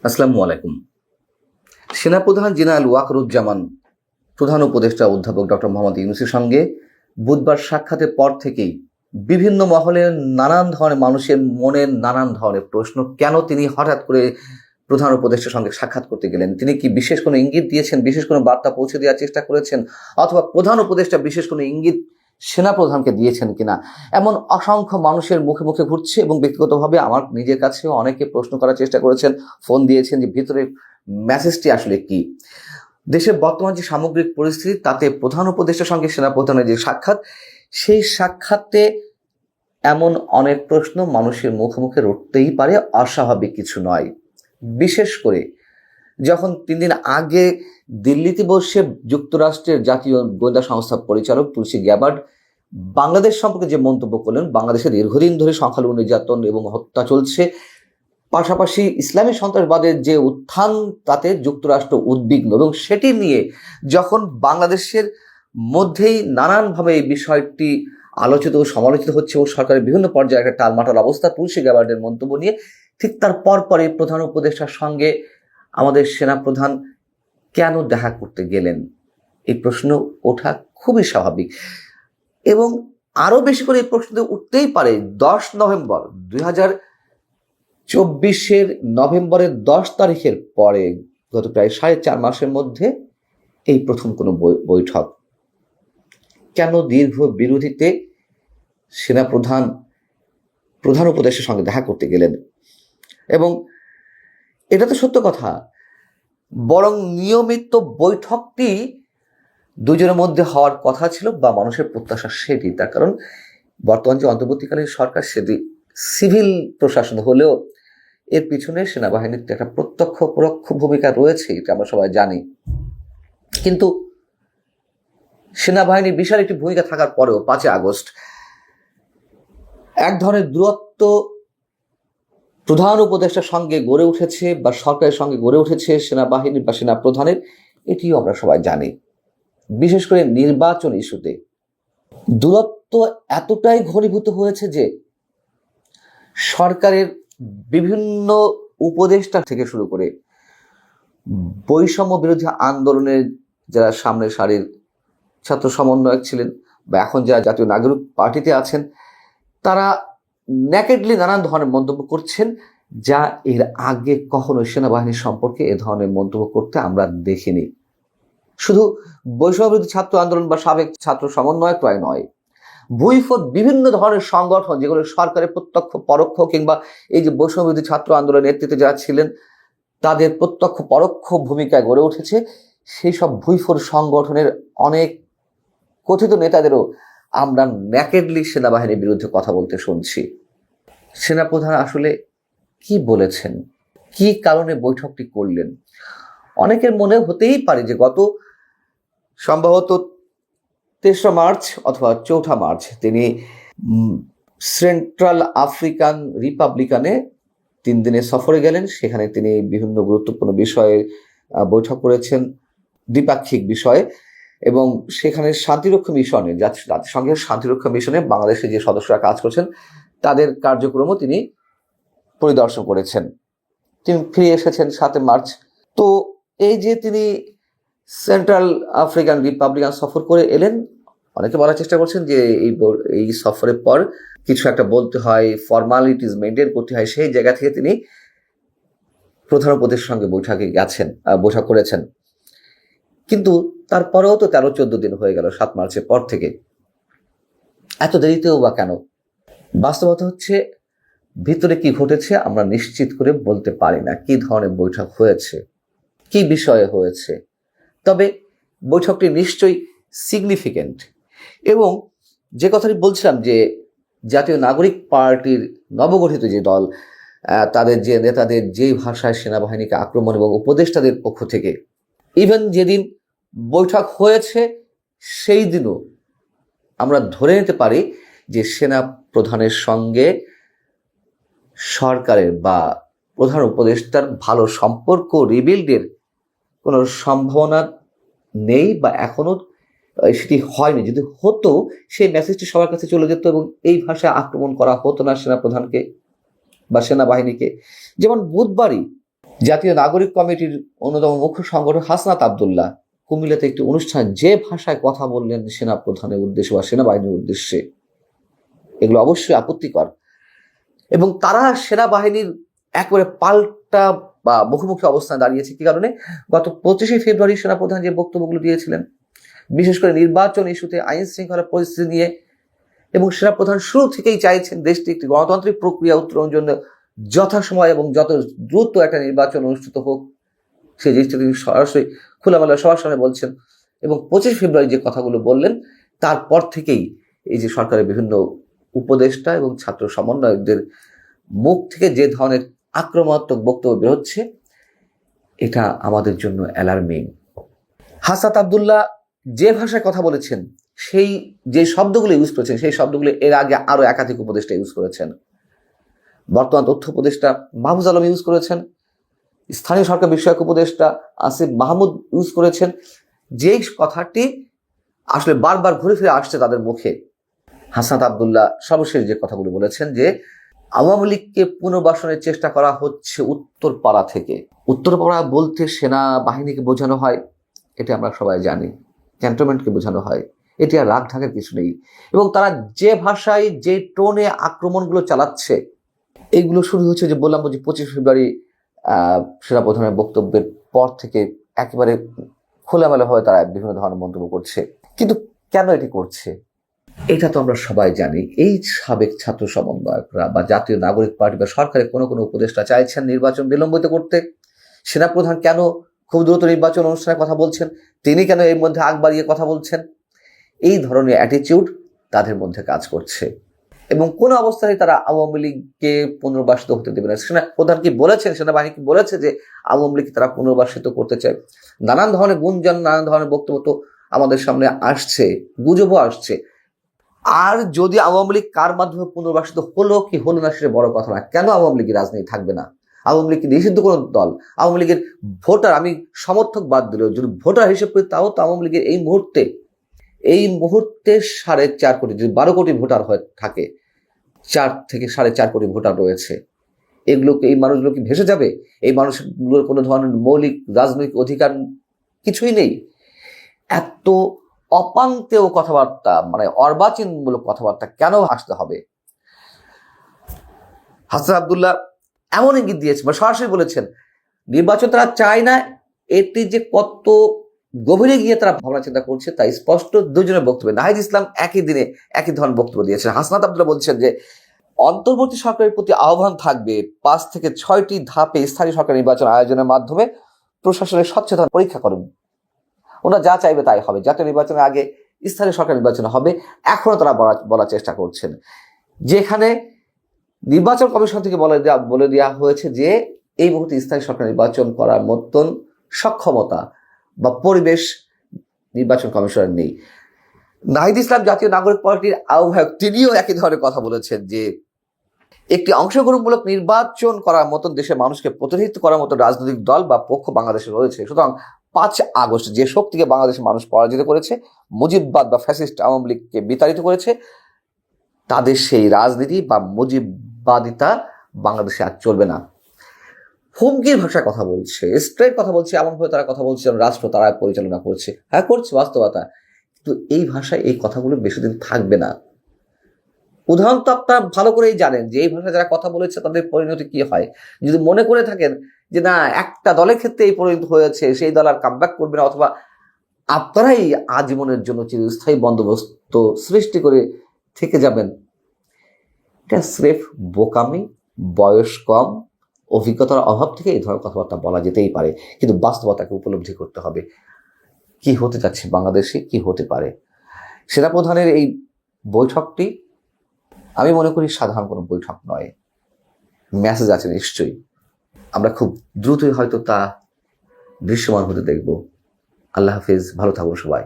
আসসালামু আলাইকুম। সেনাপ্রধান জেনারেল ওয়াকারুজ্জামান প্রধান উপদেষ্টা অধ্যাপক ডক্টর মোহাম্মদ ইউনূসের সঙ্গে বুধবার সাক্ষাতের পর থেকেই বিভিন্ন মহলের নানান ধরনের মানুষের মনের নানান ধরনের প্রশ্ন, কেন তিনি হঠাৎ করে প্রধান উপদেষ্টার সঙ্গে সাক্ষাৎ করতে গেলেন? তিনি কি বিশেষ কোনো ইঙ্গিত দিয়েছেন, বিশেষ কোনো বার্তা পৌঁছে দেওয়ার চেষ্টা করেছেন, অথবা প্রধান উপদেষ্টা বিশেষ কোনো ইঙ্গিত সেনাপ্রধানকে দিয়েছেন কিনা? এমন অসংখ্য মানুষের মুখে মুখে ঘুরছে এবং ব্যক্তিগতভাবে আমার নিজের কাছেও অনেকে প্রশ্ন করার চেষ্টা করেছেন, ফোন দিয়েছেন যে ভিতরে মেসেজটি আসলে কি। দেশের বর্তমান যে সামগ্রিক পরিস্থিতি, তাতে প্রধান উপদেষ্টার সঙ্গে সেনাপ্রধানের যে সাক্ষাৎ, সেই সাক্ষাতে এমন অনেক প্রশ্ন মানুষের মুখে মুখে উঠতেই পারে, অস্বাভাবিক কিছু নয়। বিশেষ করে যখন 3 দিন আগে দিল্লিতে বসে যুক্তরাষ্ট্রের জাতীয় গোয়েন্দা সংস্থা পরিচালক তুলসী গ্যাবার্ড বাংলাদেশ সম্পর্কে যে মন্তব্য করলেন, বাংলাদেশে দীর্ঘদিন ধরে সংখ্যালঘু নির্যাতন এবং হত্যা চলছে, পাশাপাশি ইসলামী সন্ত্রাসবাদের যে উত্থান, তাতে যুক্তরাষ্ট্র উদ্বিগ্ন, এবং সেটি নিয়ে যখন বাংলাদেশের মধ্যেই নানানভাবে এই বিষয়টি আলোচিত ও সমালোচিত হচ্ছে ও সরকারের বিভিন্ন পর্যায়ে একটা টালমাটাল অবস্থা, তুলসী গ্যাবার্ডের মন্তব্য নিয়ে ঠিক তার পরপরই প্রধান উপদেষ্টার সঙ্গে আমাদের সেনাপ্রধান কেন দেখা করতে গেলেন, এই প্রশ্ন ওঠা খুবই স্বাভাবিক। এবং আরো বেশি করে এই প্রশ্ন উঠতেই পারে 10 নভেম্বর 2024 নভেম্বরের 10 তারিখের পরে, গত প্রায় 4.5 মাসের মধ্যে এই প্রথম কোনো বৈঠক। কেন দীর্ঘ বিরতিতে সেনাপ্রধান প্রধান উপদেষ্টার সঙ্গে দেখা করতে গেলেন? এবং এটা তো সত্য কথা, বরং নিয়মিত বৈঠকটি দুজনের মধ্যে হওয়ার কথা ছিল, বা মানুষের প্রত্যাশা সেটি। তার কারণ বর্তমান যে অন্তর্বর্তীকালীন সরকার, সেটি সিভিল প্রশাসন হলেও এর পিছনে সেনাবাহিনীর একটা প্রত্যক্ষ পরোক্ষ ভূমিকা রয়েছে, এটা আমরা সবাই জানি। কিন্তু সেনাবাহিনীর বিশাল একটি ভূমিকা থাকার পরেও 5 আগস্ট এক ধরনের দূরত্ব প্রধান উপদেষ্টার সঙ্গে গড়ে উঠেছে, বা সরকারের সঙ্গে গড়ে উঠেছে সেনাবাহিনীর বা সেনা প্রধানের, এটিও আমরা সবাই জানি। বিশেষ করে নির্বাচন ইস্যুতে দূরত্ব এতটাই ঘনীভূত হয়েছে যে সরকারের বিভিন্ন উপদেষ্টা থেকে শুরু করে বৈষম্য বিরোধী আন্দোলনের যারা সামনের সারির ছাত্র সমন্বয়ক ছিলেন, বা এখন যারা জাতীয় নাগরিক পার্টিতে আছেন, তারা ন্যাকেডলি নানান ধরনের মন্তব্য করছেন, যা এর আগে কখনো সেনাবাহিনী সম্পর্কে এ ধরনের মন্তব্য করতে আমরা দেখিনি। শুধু বৈষম্য বিরোধী ছাত্র আন্দোলন বা সাবেক ছাত্র সমন্বয়ক নয়, ভুইফোট বিভিন্ন ধরনের সংগঠন, যেগুলো সরকারের প্রত্যক্ষ পরোক্ষ, কিংবা এই যে বৈষম্য বিরোধী ছাত্র আন্দোলনের নেতৃত্বে যারা ছিলেন, তাদের প্রত্যক্ষ পরোক্ষ ভূমিকায় গড়ে উঠেছে, সেই সব ভুইফোট সংগঠনের অনেক কথিত নেতাদেরও আমরা ন্যাকেডলি সেনাবাহিনীর বিরুদ্ধে কথা বলতে শুনছি। সেনাপ্রধান আসলে কি বলেছেন, কি কারণে বৈঠকটি করলেন? অনেকের মনে হতেই পারে যে গত সম্ভবত 3রা মার্চ অথবা 4ঠা মার্চ তিনি সেন্ট্রাল আফ্রিকান রিপাবলিকানে 3 দিনের সফরে গেলেন। সেখানে তিনি বিভিন্ন গুরুত্বপূর্ণ বিষয়ে বৈঠক করেছেন, দ্বিপাক্ষিক বিষয়ে, এবং সেখানে শান্তিরক্ষা মিশনে, জাতিসংঘের শান্তিরক্ষা মিশনে বাংলাদেশের যে সদস্যরা কাজ করছেন, তাদের কার্যক্রমও তিনি পরিদর্শন করেছেন। তিনি ফিরে এসেছেন 7 মার্চ। তো এই যে তিনি সেন্ট্রাল আফ্রিকান রিপাবলিকান সফর করে এলেন, অনেকে বলার চেষ্টা করছেন যে এই সফরের পর কিছু একটা বলতে হয়, ফর্মালিটিস মেনটেন করতে হয়, সেই জায়গা থেকে তিনি প্রধান উপদেষ্টার সঙ্গে বৈঠক করেছেন। কিন্তু তারপরেও তো 13-14 দিন হয়ে গেল 7 মার্চের পর থেকে, এত দেরিতেও বা কেন? বাস্তবতা হচ্ছে, ভিতরে কি ঘটেছে আমরা নিশ্চিত করে বলতে পারি না, কি ধরনের বৈঠক হয়েছে, কি বিষয়ে হয়েছে। তবে বৈঠকটি নিশ্চয়ই সিগনিফিকেন্ট। এবং যে কথাটি বলছিলাম, যে জাতীয় নাগরিক পার্টির নবগঠিত যে দল, তাদের যে নেতাদের যে ভাষায় সেনাবাহিনীকে আক্রমণ, এবং উপদেষ্টাদের পক্ষ থেকে ইভেন যেদিন বৈঠক হয়েছে সেই দিনও আমরা ধরে নিতে পারি যে সেনা প্রধানের সঙ্গে সরকারের বা প্রধান উপদেষ্টার ভালো সম্পর্ক রিবিল্ডের কোনো সম্ভাবনা নেই, বা এখনো সেটি হয়নি। যদি হতো, সেই মেসেজটি সবার কাছে চলে যেত এবং এই ভাষায় আক্রমণ করা হতো না সেনা প্রধানকে বা সেনাবাহিনীকে। যেমন বুধবারই জাতীয় নাগরিক কমিটির অন্যতম মুখ্য সংগঠক হাসনাত আব্দুল্লাহ কুমিল্লাতে একটি অনুষ্ঠানে যে ভাষায় কথা বললেন সেনা প্রধানের উদ্দেশ্যে বা সেনাবাহিনীর উদ্দেশ্যে, এগুলো অবশ্যই আপত্তিকর। এবং তারা সেনাবাহিনীর একেবারে পাল্টা বা মুখোমুখি অবস্থানে দাঁড়িয়েছে। কি কারণে? গত 25শে ফেব্রুয়ারি সেনাপ্রধান যে বক্তব্যগুলো দিয়েছিলেন, বিশেষ করে নির্বাচন ইস্যুতে, আইন শৃঙ্খলা পরিস্থিতি নিয়ে, এবং সেনাপ্রধান শুরু থেকেই চাইছেন দেশটি একটি গণতান্ত্রিক প্রক্রিয়া উত্তরণের জন্য যথাসময় এবং যত দ্রুত একটা নির্বাচন অনুষ্ঠিত হোক, সেই জিনিসটা তিনি সরাসরি খোলামেলা সবার সামনে বলছেন। এবং 25 ফেব্রুয়ারি যে কথাগুলো বললেন, তারপর থেকেই এই যে সরকারের বিভিন্ন উপদেষ্টা এবং ছাত্র সমন্বয়কদের মুখ থেকে যে ধরনের আক্রমণাত্মক বক্তব্য বেরোচ্ছে, এটা আমাদের জন্য অ্যালার্মিং। হাসনাত আব্দুল্লাহ যে ভাষায় কথা বলেছেন, সেই যে শব্দগুলো ইউজ করেছেন, সেই শব্দগুলো এর আগে আরো একাধিক উপদেষ্টা ইউজ করেছেন। বর্তমান তথ্য উপদেষ্টা মাহফুজ আলম ইউজ করেছেন, স্থানীয় সরকার বিষয়ক উপদেষ্টা আসিফ মাহমুদ ইউজ করেছেন। যেই কথাটি আসলে বারবার ঘুরে ফিরে আসছে তাদের মুখে। হাসনাত আব্দুল্লাহ সর্বশেষ যে কথাগুলো বলেছেন যে আওয়ামী লীগকে পুনর্বাসনের চেষ্টা করা হচ্ছে উত্তরপাড়া থেকে। উত্তরপাড়া বলতে সেনাবাহিনীকে বোঝানো হয়, এটা আমরা সবাই জানি। ক্যান্টনমেন্টকে বোঝানো হয়, এটি আর রাগ ঢাকার কিছু নেই। এবং তারা যে ভাষায় যে টোনে আক্রমণগুলো চালাচ্ছে, এইগুলো শুরু হচ্ছে যে বললাম যে 25 ফেব্রুয়ারি সেনাপ্রধানের বক্তব্যের পর থেকে একেবারে খোলামেলাভাবে তারা বিভিন্ন ধরনের মন্তব্য করছে। কিন্তু কেন এটি করছে, এটা তো আমরা সবাই জানি। এই সাবেক ছাত্র সমন্বয়করা বা জাতীয় নাগরিক পার্টি বা সরকারের কোনো কোনো উপদেষ্টা চাইছেন নির্বাচন বিলম্বিত করতে। সেনাপ্রধান কেন খুব দ্রুত নির্বাচন অনুষ্ঠানের কথা বলছেন, তিনি কেন এর মধ্যে আগ বাড়িয়ে কথা বলছেন, এই ধরনের অ্যাটিটিউড তাদের মধ্যে কাজ করছে। এবং কোন অবস্থায় তারা আওয়ামী লীগকে পুনর্বাসিত হতে দেবে না। সেনাপ্রধান কি বলেছেন, সেনাবাহিনী কি বলেছে যে আওয়ামী লীগ তারা পুনর্বাসিত করতে চায়? নানান ধরনের গুঞ্জন, নানান ধরনের বক্তব্য তো আমাদের সামনে আসছে, গুজবও আসছে। আর যদি আওয়ামী লীগ কার মাধ্যমে পুনর্বাসিত হলো কি হলো না, সেটা বড় কথা না। কেন আওয়ামী লীগের রাজনীতি থাকবে না? আওয়ামী লীগ কি নিষিদ্ধ কোনো দল? আওয়ামী লীগের ভোটার, আমি সমর্থক বাদ দিলেও যদি ভোটার হিসেবে করি, তাও তো আওয়ামী লীগের এই মুহূর্তে 4.5 কোটি, যদি 12 কোটি ভোটার হয়ে থাকে, 4 থেকে 4.5 কোটি ভোটার রয়েছে। এই মানুষগুলো কি ভেসে যাবে? এই মানুষগুলোর কোনো ধরনের মৌলিক রাজনৈতিক অধিকার কিছুই নেই। এত অপান্তেও কথাবার্তা, মানে অর্বাচীনমূলক কথাবার্তা কেন আসতে হবে? হাসনাত আব্দুল্লাহ এমন ইঙ্গিত দিয়েছে বা সরাসরি বলেছেন নির্বাচন তারা চায় না। এটি যে কত গভীরে গিয়ে তারা ভাবনা চিন্তা করছে তাই স্পষ্ট দুজনের বক্তব্য। নাহিদ ইসলাম একই দিনে একই ধরনের বক্তব্য দিয়েছেন। হাসনাত আব্দুল্লাহ বলছেন যে অন্তর্বর্তী সরকারের প্রতি আহ্বান থাকবে 5 থেকে 6টি ধাপে স্থানীয় সরকার নির্বাচন আয়োজনের মাধ্যমে প্রশাসনের সচেতন পরীক্ষা করুন। ওরা যা চাইবে তাই হবে। জাতীয় নির্বাচনের আগে স্থানীয় সরকার নির্বাচন হবে, এখনো তারা বলার চেষ্টা করছেন। যেখানে নির্বাচন কমিশন থেকে বলে দেওয়া হয়েছে যে এই মুহূর্তে স্থানীয় সরকার নির্বাচন করার মতন সক্ষমতা বা পরিবেশ নির্বাচন কমিশনের নেই। নাহিদ ইসলাম জাতীয় নাগরিক পার্টির আহ্বায়ক, তিনিও একই ধরনের কথা বলেছেন যে একটি অংশগ্রহণমূলক নির্বাচন করার মতন দেশের মানুষকে প্রতিনিধিত্ব করার মতো রাজনৈতিক দল বা পক্ষ বাংলাদেশে রয়েছে। সুতরাং 5 আগস্ট যে শক্তিকে বাংলাদেশের মানুষ পরাজিত করেছে, মুজিববাদ বা ফ্যাসিস্ট আওয়ামী লীগকে বিতাড়িত করেছে, তাদের সেই রাজনীতি বা মুজিববাদিতা বাংলাদেশে আর চলবে না। হুমকির ভাষায় কথা বলছে, স্ট্রেট কথা বলছে, এমনভাবে তারা কথা বলছে রাষ্ট্র তারা পরিচালনা করছে। হ্যাঁ, করছে বাস্তবতা, কিন্তু এই ভাষায় এই কথাগুলো বেশি দিন থাকবে না। উদাহরণ তো আপনারা ভালো করেই জানেন যে এই ভাষায় যারা কথা বলেছে তাদের পরিণতি কি হয়। যদি মনে করে থাকেন যে না একটা দলের ক্ষেত্রে এই পরিণতি হয়েছে, সেই দল আর কামব্যাক করবে না, অথবা আপনারাই আজীবনের জন্য চিরস্থায়ী বন্দোবস্ত সৃষ্টি করে থেকে যাবেন, এটা স্রেফ বোকামি, বয়স কম, অভিজ্ঞতার অভাব থেকে এই ধরনের কথাবার্তা বলা যেতেই পারে। কিন্তু বাস্তবতাকে উপলব্ধি করতে হবে কি হতে যাচ্ছে বাংলাদেশে, কি হতে পারে। সেনাপ্রধানের এই বৈঠকটি আমি মনে করি সাধারণ কোনো বৈঠক নয়, মেসেজ আছে নিশ্চয়ই। আমরা খুব দ্রুতই হয়তো তা দৃশ্যমান হতে দেখব। আল্লাহ হাফিজ, ভালো থাকুন সবাই।